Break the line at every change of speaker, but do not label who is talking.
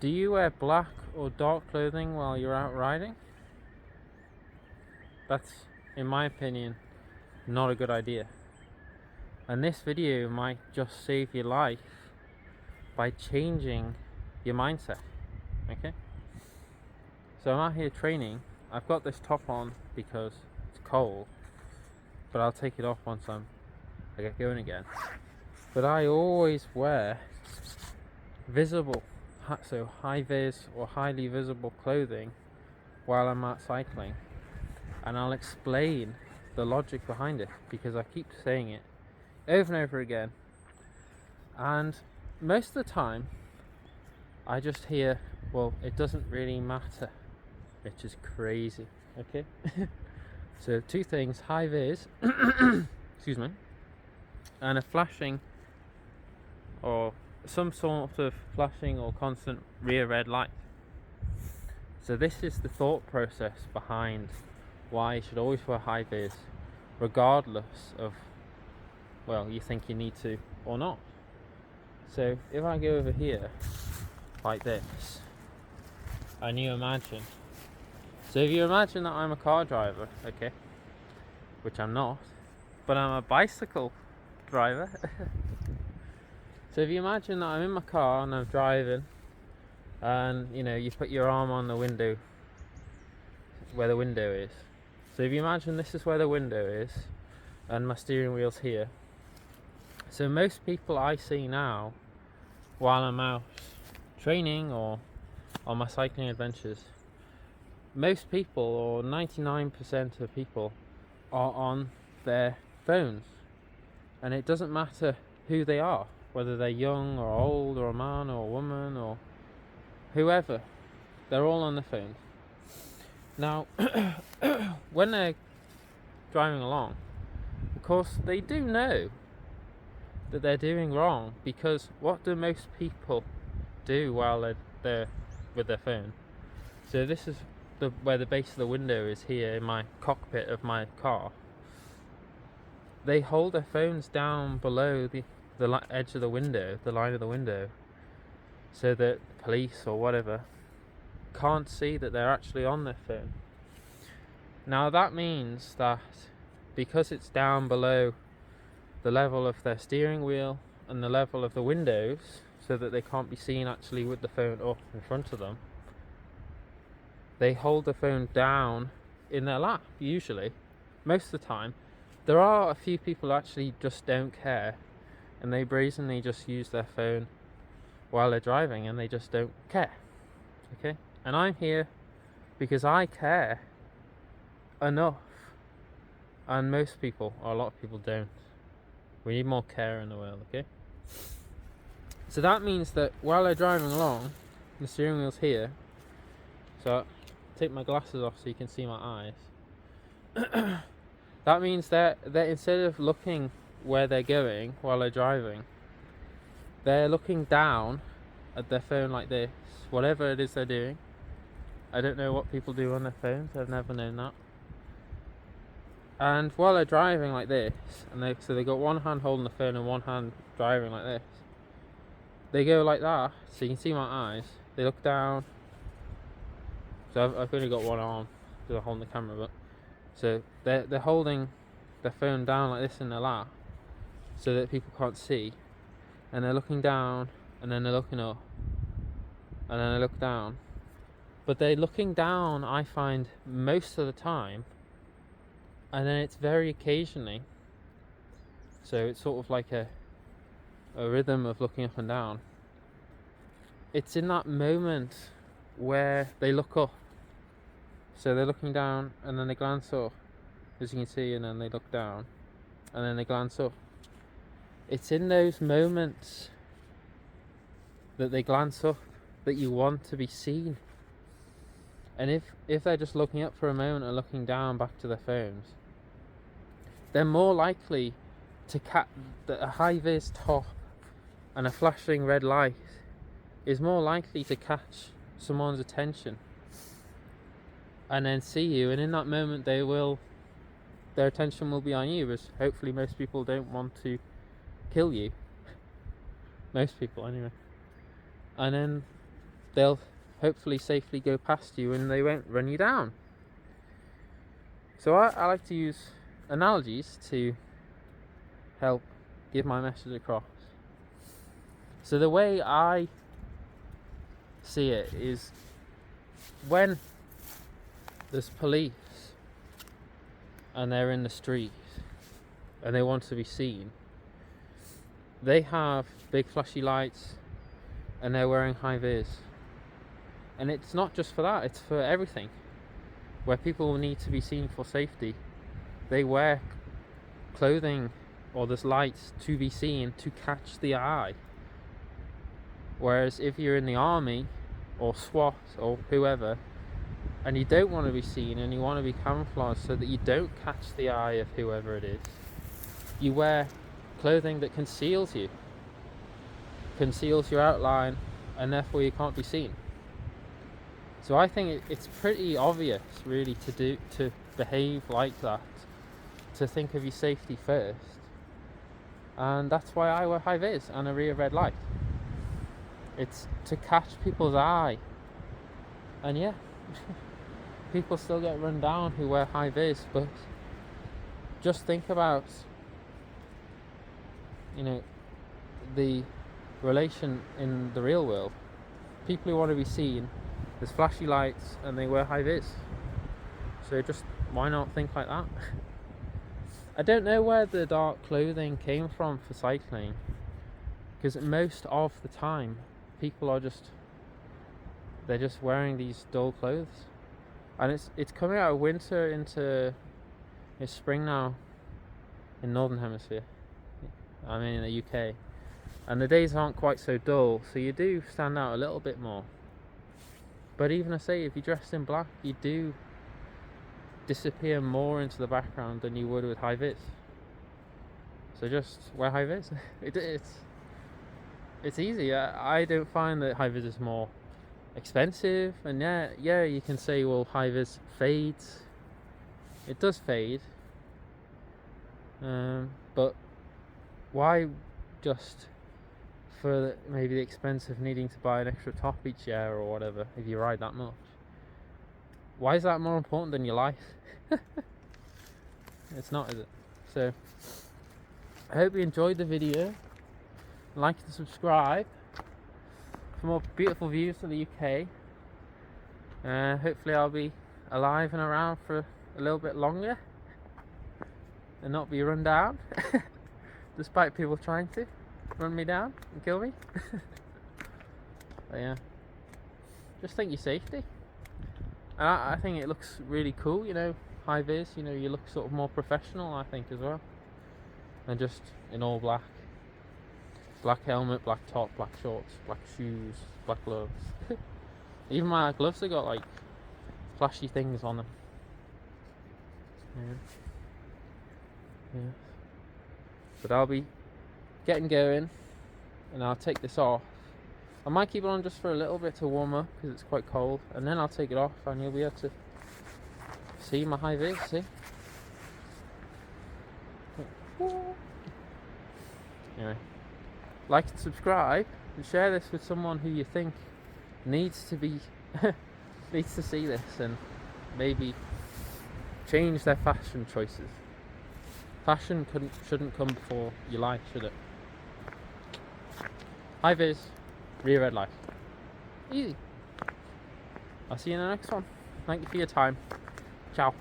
Do you wear black or dark clothing while you're out riding? That's, in my opinion, not a good idea. And this video might just save your life by changing your mindset. Okay? So I'm out here training. I've got this top on because it's cold, but I'll take it off once I get going again. But I always wear visible, so high vis or highly visible clothing while I'm out cycling, and I'll explain the logic behind it because I keep saying it over and over again, and most of the time I just hear, well, it doesn't really matter, which is crazy. Okay. So two things: high vis excuse me, and a flashing or some sort of flashing or constant rear red light. So this is the thought process behind why you should always wear high vis, regardless of, well, you think you need to or not. So if I go over here like this, and you imagine, so if you imagine that I'm a car driver, okay, which I'm not, but I'm a bicycle driver. So if you imagine that I'm in my car and I'm driving, and you put your arm on the window, where the window is. So if you imagine this is where the window is, and my steering wheel's here. So most people I see now, while I'm out training or on my cycling adventures, most people, or 99% of people, are on their phones. And it doesn't matter who they are, whether they're young or old or a man or a woman or whoever, they're all on their phones. Now, when they're driving along, of course, they do know that they're doing wrong, because what do most people do while they're with their phone? So this is where the base of the window is, here in my cockpit of my car. They hold their phones down below the edge of the window, the line of the window, so that police or whatever can't see that they're actually on their phone. Now that means that because it's down below the level of their steering wheel and the level of the windows, so that they can't be seen actually with the phone up in front of them, they hold the phone down in their lap, usually, most of the time. There are a few people who actually just don't care, and they brazenly just use their phone while they're driving, and they just don't care. Okay? And I'm here because I care enough, and most people, or a lot of people, don't. We need more care in the world, okay? So that means that while they're driving along, the steering wheel's here, so I'll take my glasses off so you can see my eyes. That means that instead of looking where they're going while they're driving, they're looking down at their phone like this, whatever it is they're doing. I don't know what people do on their phones, I've never known that. And while they're driving like this, and so they got one hand holding the phone and one hand driving like this, they go like that, so you can see my eyes. They look down. So I've only got one arm because I'm holding the camera, but so they're holding their phone down like this in their lap, so that people can't see, and they're looking down, and then they're looking up, and then they look down. But they're looking down, I find, most of the time, and then it's very occasionally. So it's sort of like a rhythm of looking up and down. It's in that moment where they look up. So they're looking down, and then they glance up, as you can see, and then they look down, and then they glance up. It's in those moments that they glance up that you want to be seen. And if they're just looking up for a moment and looking down back to their phones, they're more likely to catch a high vis top and a flashing red light is more likely to catch someone's attention and then see you, and in that moment their attention will be on you, as hopefully most people don't want to kill you. Most people anyway. And then they'll hopefully safely go past you and they won't run you down. So I like to use analogies to help give my message across. So the way I see it is, when there's police and they're in the street and they want to be seen, they have big flashy lights and they're wearing high vis. And it's not just for that, it's for everything. Where people need to be seen for safety, they wear clothing or there's lights to be seen, to catch the eye. Whereas if you're in the army or SWAT or whoever, and you don't want to be seen and you want to be camouflaged so that you don't catch the eye of whoever it is, you wear clothing that conceals you, conceals your outline, and therefore you can't be seen. So I think it's pretty obvious really to behave like that, to think of your safety first. And that's why I wear high vis and a rear red light. It's to catch people's eye. And yeah, people still get run down who wear high vis, but just think about, the relation in the real world. People who want to be seen, there's flashy lights and they wear high vis. So just, why not think like that? I don't know where the dark clothing came from for cycling, because most of the time people are they're just wearing these dull clothes. And it's coming out of winter into spring now in Northern Hemisphere. I mean in the UK. And the days aren't quite so dull, so you do stand out a little bit more. But even I say, if you're dressed in black, you do disappear more into the background than you would with high vis. So just wear high vis. It's easy. I don't find that high vis is more expensive. And yeah, you can say, well, high vis fades. It does fade. But why just for maybe the expense of needing to buy an extra top each year or whatever, if you ride that much? Why is that more important than your life? It's not, is it? So I hope you enjoyed the video. Like and subscribe for more beautiful views of the UK. Hopefully I'll be alive and around for a little bit longer and not be run down despite people trying to run me down and kill me. But yeah, just think your safety. And I think it looks really cool, high vis, you look sort of more professional, I think, as well. And just in all black. Black helmet, black top, black shorts, black shoes, black gloves. Even my gloves have got like flashy things on them. Yeah. But I'll be getting going and I'll take this off. I might keep it on just for a little bit to warm up because it's quite cold, and then I'll take it off and you'll be able to see my high vis, see? Anyway, like and subscribe and share this with someone who you think needs to be needs to see this and maybe change their fashion choices. Fashion shouldn't come before your life, should it? High vis, rear red light. Easy. I'll see you in the next one. Thank you for your time. Ciao.